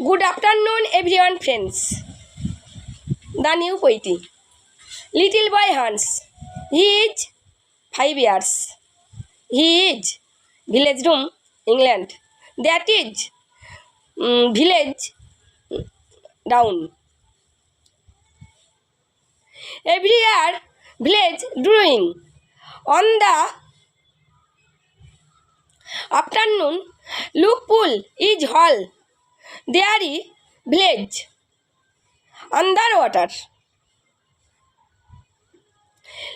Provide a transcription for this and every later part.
Good afternoon, everyone, friends. The new poetry. Little boy Hans. He is 5 years. He is village room, England. That is village down. Every year, village drawing. On the afternoon, look pool is hall. There is village underwater.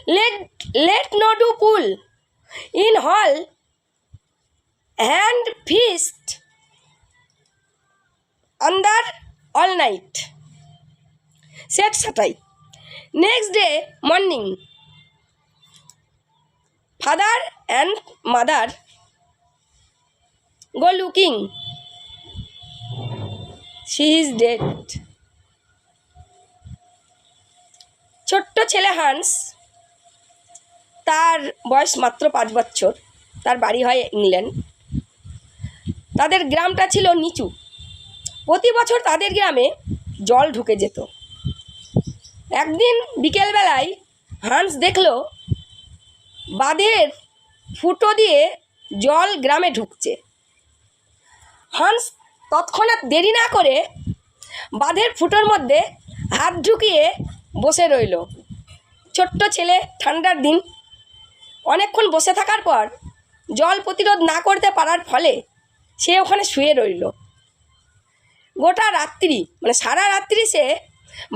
Let no do pool in hall and feast under all night. Said Satai. Next day morning, father and mother go looking. She is dead. ছোট্ট ছেলে Hans, তার বয়স মাত্র 5 বছর। তার বাড়ি হয় England. তাদের গ্রামটা ছিল নিচু। প্রতি বছর তাদের গ্রামে জল ঢুকে যেত। একদিন বিকেলবেলায় হান্স দেখল বাঁধের ফুটো দিয়ে জল গ্রামে ঢুকছে। হান্স তৎক্ষণাৎ দেরি না করে বাঁধের ফুটোর মধ্যে হাত ঢুকিয়ে বসে রইল। ছোট্ট ছেলে, ঠান্ডার দিন। অনেকক্ষণ বসে থাকার পর জল প্রতিরোধ না করতে পারার ফলে সে ওখানে শুয়ে রইল। গোটা রাত্রি, মানে সারা রাত্রি সে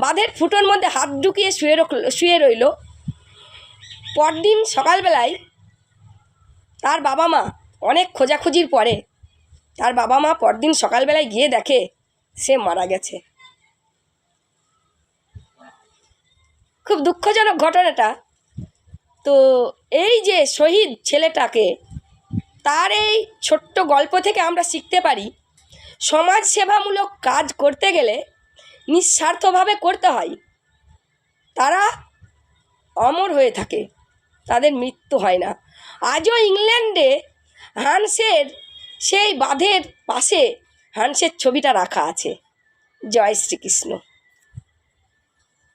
বাঁধের ফুটোর মধ্যে হাত ঢুকিয়ে শুয়ে রইল। পরদিন সকালবেলায় তার বাবা মা অনেক খোঁজাখুঁজির পরে তার বাবা মা পরদিন সকালবেলায় গিয়ে দেখে সে মারা গেছে। খুব দুঃখজনক ঘটনাটা। তো এই যে শহীদ ছেলেটাকে, তার এই ছোট্ট গল্প থেকে আমরা শিখতে পারি সমাজ সেবামূলক কাজ করতে গেলে নিঃস্বার্থভাবে করতে হয়। তারা অমর হয়ে থাকে, তাদের মৃত্যু হয় না। আজও ইংল্যান্ডে হান্সের সেই বাঁধের পাশে হান্সের ছবিটা রাখা আছে। জয় শ্রীকৃষ্ণ।